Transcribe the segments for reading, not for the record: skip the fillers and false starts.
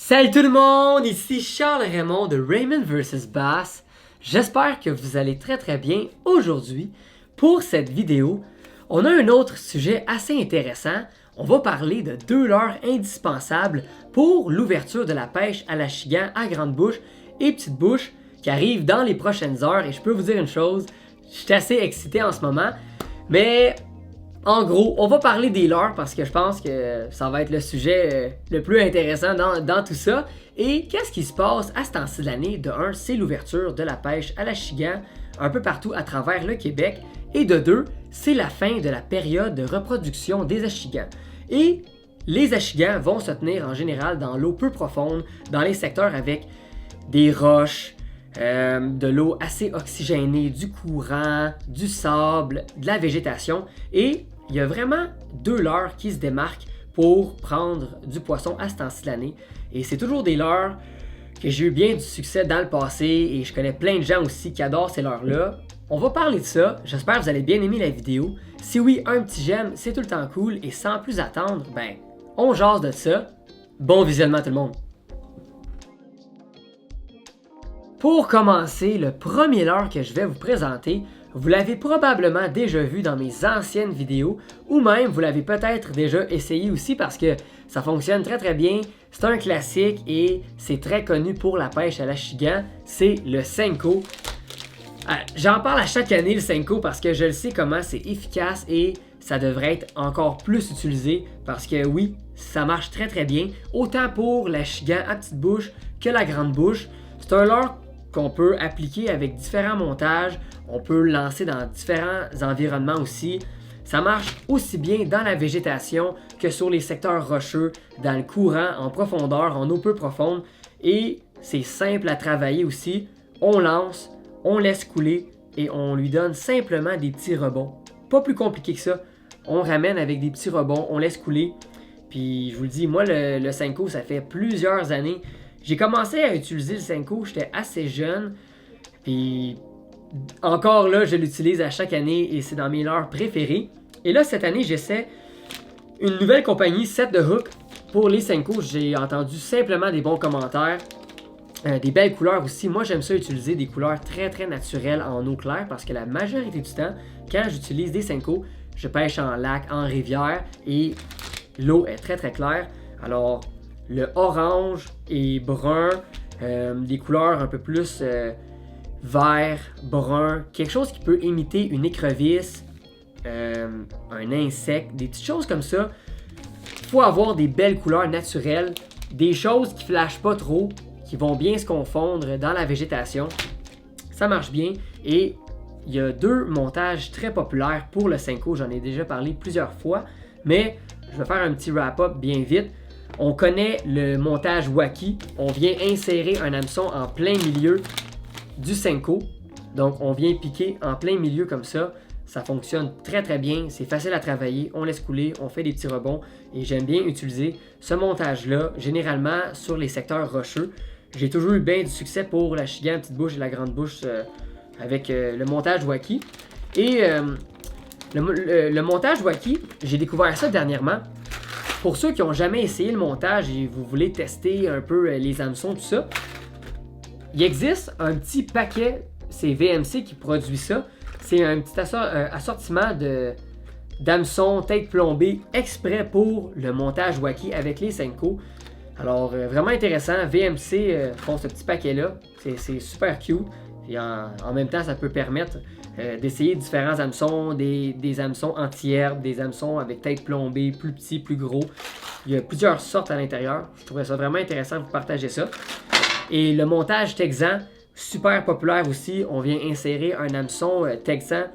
Salut tout le monde, ici Charles Raymond de Raymond vs Bass. J'espère que vous allez très bien aujourd'hui. Pour cette vidéo, on a un autre sujet assez intéressant. On va parler de 2 leurres indispensables pour l'ouverture de la pêche à l'achigan à grande bouche et petite bouche qui arrive dans les prochaines heures. Et je peux vous dire une chose, je suis assez excité en ce moment, mais en gros, on va parler des leurres parce que je pense que ça va être le sujet le plus intéressant dans tout ça. Et qu'est-ce qui se passe à ce temps-ci de l'année? De 1, c'est l'ouverture de la pêche à l'achigan un peu partout à travers le Québec. Et de 2, c'est la fin de la période de reproduction des achigans. Et les achigans vont se tenir en général dans l'eau peu profonde, dans les secteurs avec des roches, de l'eau assez oxygénée, du courant, du sable, de la végétation. Et il y a vraiment 2 leurres qui se démarquent pour prendre du poisson à ce temps-ci de l'année. Et c'est toujours des leurres que j'ai eu bien du succès dans le passé et je connais plein de gens aussi qui adorent ces leurres-là. On va parler de ça, j'espère que vous allez bien aimer la vidéo. Si oui, un petit j'aime, c'est tout le temps cool et sans plus attendre, on jase de ça. Bon visionnement tout le monde! Pour commencer, le premier leurre que je vais vous présenter, vous l'avez probablement déjà vu dans mes anciennes vidéos ou même vous l'avez peut-être déjà essayé aussi parce que ça fonctionne très bien, c'est un classique et c'est très connu pour la pêche à l'achigan, c'est le Senko. J'en parle à chaque année le Senko parce que je le sais comment c'est efficace et ça devrait être encore plus utilisé parce que oui, ça marche très bien, autant pour l'achigan à petite bouche que la grande bouche. C'est un leurre qu'on peut appliquer avec différents montages, on peut le lancer dans différents environnements aussi. Ça marche aussi bien dans la végétation que sur les secteurs rocheux, dans le courant, en profondeur, en eau peu profonde. Et c'est simple à travailler aussi. On lance, on laisse couler et on lui donne simplement des petits rebonds. Pas plus compliqué que ça. On ramène avec des petits rebonds, on laisse couler. Puis je vous le dis, moi le Senko, ça fait plusieurs années. J'ai commencé à utiliser le Senko, j'étais assez jeune. Puis encore là, je l'utilise à chaque année et c'est dans mes leurres préférées. Et là, cette année, j'essaie une nouvelle compagnie, Set de Hook, pour les Senko. J'ai entendu simplement des bons commentaires. Des belles couleurs aussi. Moi, j'aime ça utiliser des couleurs très naturelles en eau claire parce que la majorité du temps, quand j'utilise des Senko, je pêche en lac, en rivière et l'eau est très claire. Alors, le orange et brun, des couleurs un peu plus vert, brun, quelque chose qui peut imiter une écrevisse, un insecte, des petites choses comme ça. Il faut avoir des belles couleurs naturelles, des choses qui ne flashent pas trop, qui vont bien se confondre dans la végétation. Ça marche bien et il y a 2 montages très populaires pour le Senko, j'en ai déjà parlé plusieurs fois, mais je vais faire un petit wrap-up bien vite. On connaît le montage Wacky, on vient insérer un hameçon en plein milieu du Senko, donc on vient piquer en plein milieu comme ça. Ça fonctionne très bien, c'est facile à travailler, on laisse couler, on fait des petits rebonds et j'aime bien utiliser ce montage-là, généralement sur les secteurs rocheux. J'ai toujours eu bien du succès pour l'achigan, petite bouche et la grande bouche avec le montage Wacky. Et le montage Wacky, j'ai découvert ça dernièrement. Pour ceux qui n'ont jamais essayé le montage et vous voulez tester un peu les hameçons, tout ça, il existe un petit paquet, c'est VMC qui produit ça. C'est un petit assortiment d'hameçons tête plombée exprès pour le montage Wacky avec les Senko. Alors vraiment intéressant, VMC font ce petit paquet-là, c'est super cute. Et en même temps, ça peut permettre d'essayer différents hameçons, des hameçons anti-herbe, des hameçons avec tête plombée, plus petits, plus gros. Il y a plusieurs sortes à l'intérieur. Je trouvais ça vraiment intéressant de vous partager ça. Et le montage texan, super populaire aussi. On vient insérer un hameçon texan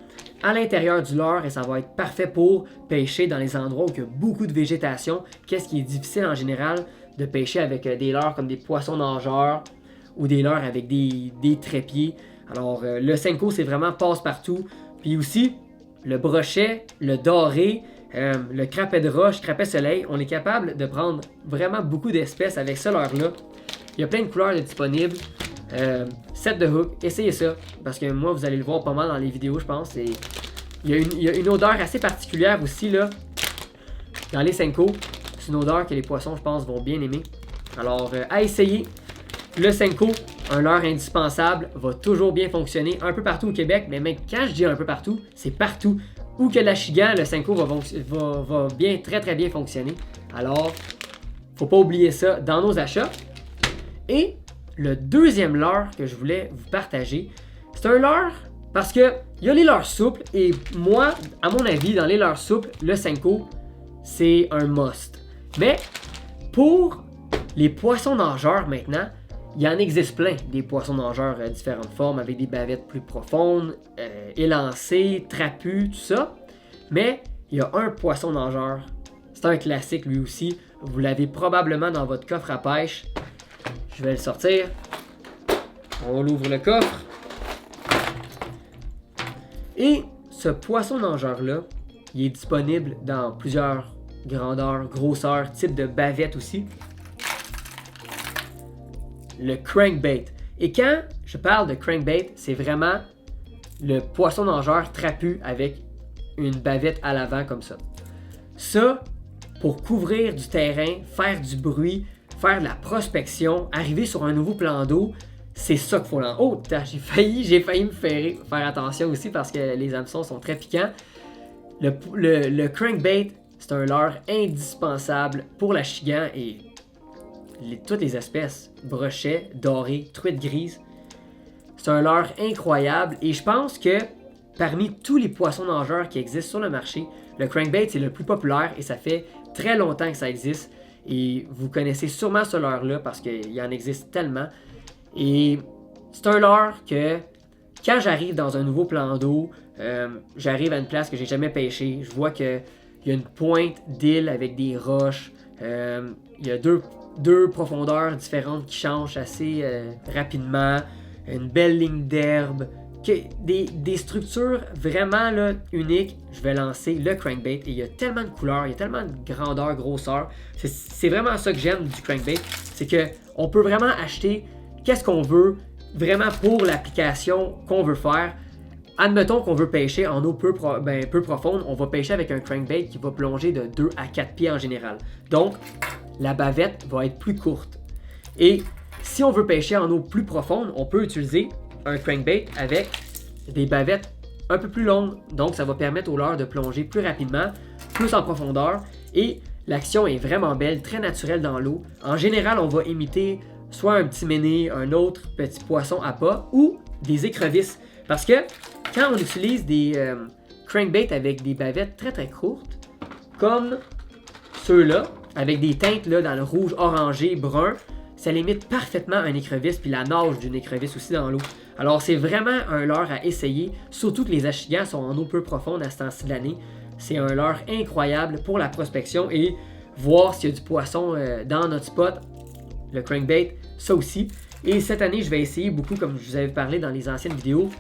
à l'intérieur du leurre et ça va être parfait pour pêcher dans les endroits où il y a beaucoup de végétation. Qu'est-ce qui est difficile en général de pêcher avec des leurres comme des poissons nageurs ou des leurres avec des trépieds. Alors, le Senko, c'est vraiment passe-partout. Puis aussi, le brochet, le doré, le crapet de roche, crapet soleil, on est capable de prendre vraiment beaucoup d'espèces avec ce leurre-là. Il y a plein de couleurs disponibles. Set de Hook, essayez ça. Parce que moi, vous allez le voir pas mal dans les vidéos, je pense. Et il y a une odeur assez particulière aussi, là, dans les Senko. C'est une odeur que les poissons, je pense, vont bien aimer. Alors, à essayer. Le Senko, un leurre indispensable, va toujours bien fonctionner un peu partout au Québec, mais même quand je dis un peu partout, c'est partout. Où que l'Achigan, le Senko va bien, très très bien fonctionner. Alors, faut pas oublier ça dans nos achats. Et le deuxième leurre que je voulais vous partager, c'est un leurre parce que il y a les leurres souples et moi, à mon avis, dans les leurres souples, le Senko, c'est un must. Mais pour les poissons nageurs maintenant, il en existe plein des poissons nageurs à différentes formes avec des bavettes plus profondes, élancées, trapues, tout ça. Mais il y a un poisson nageur, c'est un classique lui aussi. Vous l'avez probablement dans votre coffre à pêche. Je vais le sortir. On ouvre le coffre. Et ce poisson nageur-là, il est disponible dans plusieurs grandeurs, grosseurs, types de bavettes aussi. Le crankbait. Et quand je parle de crankbait, c'est vraiment le poisson nageur trapu avec une bavette à l'avant comme ça. Ça, pour couvrir du terrain, faire du bruit, faire de la prospection, arriver sur un nouveau plan d'eau, c'est ça qu'il faut là. Oh, j'ai failli me faire attention aussi parce que les hameçons sont très piquants. Le crankbait, c'est un leurre indispensable pour l'Achigan et toutes les espèces, brochets, dorés, truites grises. C'est un leurre incroyable et je pense que parmi tous les poissons nageurs qui existent sur le marché, le crankbait c'est le plus populaire et ça fait très longtemps que ça existe. Et vous connaissez sûrement ce leurre-là parce qu'il y en existe tellement. Et c'est un leurre que quand j'arrive dans un nouveau plan d'eau, j'arrive à une place que j'ai jamais pêché, je vois qu'il y a une pointe d'île avec des roches, il y a deux profondeurs différentes qui changent assez rapidement, une belle ligne d'herbe, des structures vraiment là, uniques. Je vais lancer le crankbait et il y a tellement de couleurs, il y a tellement de grandeur, grosseur. C'est vraiment ça que j'aime du crankbait, c'est qu'on peut vraiment acheter qu'est-ce qu'on veut vraiment pour l'application qu'on veut faire. Admettons qu'on veut pêcher en eau peu profonde, on va pêcher avec un crankbait qui va plonger de 2 à 4 pieds en général. Donc, la bavette va être plus courte. Et si on veut pêcher en eau plus profonde, on peut utiliser un crankbait avec des bavettes un peu plus longues. Donc, ça va permettre au leurre de plonger plus rapidement, plus en profondeur. Et l'action est vraiment belle, très naturelle dans l'eau. En général, on va imiter soit un petit méné, un autre petit poisson à pas ou des écrevisses. Parce que quand on utilise des crankbaits avec des bavettes très très courtes, comme ceux-là, avec des teintes là, dans le rouge, orangé, brun, ça limite parfaitement un écrevisse puis la nage d'une écrevisse aussi dans l'eau. Alors c'est vraiment un leurre à essayer, surtout que les Achigans sont en eau peu profonde à ce temps-ci de l'année. C'est un leurre incroyable pour la prospection et voir s'il y a du poisson dans notre spot. Le crankbait, ça aussi. Et cette année, je vais essayer beaucoup, comme je vous avais parlé dans les anciennes vidéos,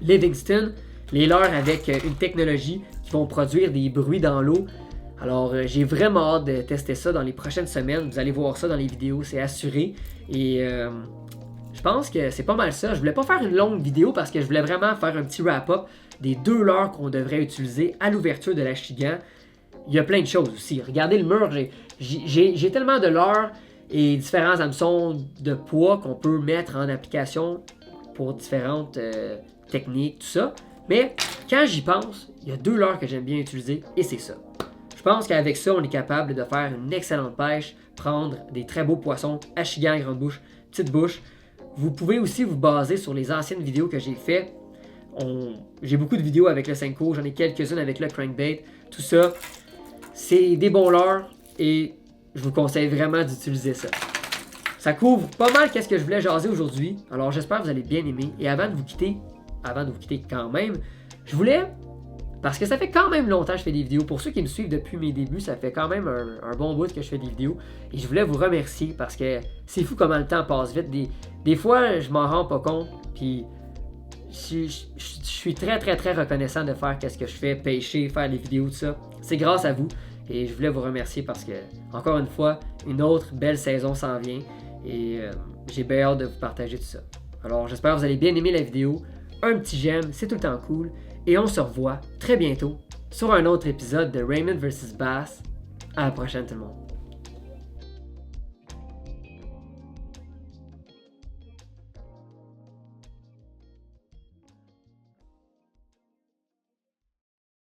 Livingston, les leurres avec une technologie qui vont produire des bruits dans l'eau. Alors, j'ai vraiment hâte de tester ça dans les prochaines semaines. Vous allez voir ça dans les vidéos, c'est assuré. Et je pense que c'est pas mal ça. Je voulais pas faire une longue vidéo parce que je voulais vraiment faire un petit wrap-up des 2 leurres qu'on devrait utiliser à l'ouverture de l'Achigan. Il y a plein de choses aussi. Regardez le mur, j'ai tellement de leurres et différents hameçons de poids qu'on peut mettre en application pour différentes techniques, tout ça. Mais quand j'y pense, il y a 2 leurres que j'aime bien utiliser et c'est ça. Je pense qu'avec ça, on est capable de faire une excellente pêche, prendre des très beaux poissons, Achigan, grande bouche, petite bouche. Vous pouvez aussi vous baser sur les anciennes vidéos que j'ai faites. J'ai beaucoup de vidéos avec le Senko, j'en ai quelques-unes avec le crankbait, tout ça. C'est des bons leurres et je vous conseille vraiment d'utiliser ça. Ça couvre pas mal qu'est-ce que je voulais jaser aujourd'hui. Alors j'espère que vous allez bien aimer. Et avant de vous quitter quand même, je voulais, parce que ça fait quand même longtemps que je fais des vidéos. Pour ceux qui me suivent depuis mes débuts, ça fait quand même un bon bout que je fais des vidéos. Et je voulais vous remercier parce que c'est fou comment le temps passe vite. Des fois, je m'en rends pas compte. Puis je suis très très très reconnaissant de faire qu'est-ce que je fais, pêcher, faire des vidéos, tout ça. C'est grâce à vous. Et je voulais vous remercier parce que, encore une fois, une autre belle saison s'en vient. Et j'ai bien hâte de vous partager tout ça. Alors j'espère que vous allez bien aimer la vidéo. Un petit j'aime, c'est tout le temps cool. Et on se revoit très bientôt sur un autre épisode de Raymond vs Bass. À la prochaine tout le monde.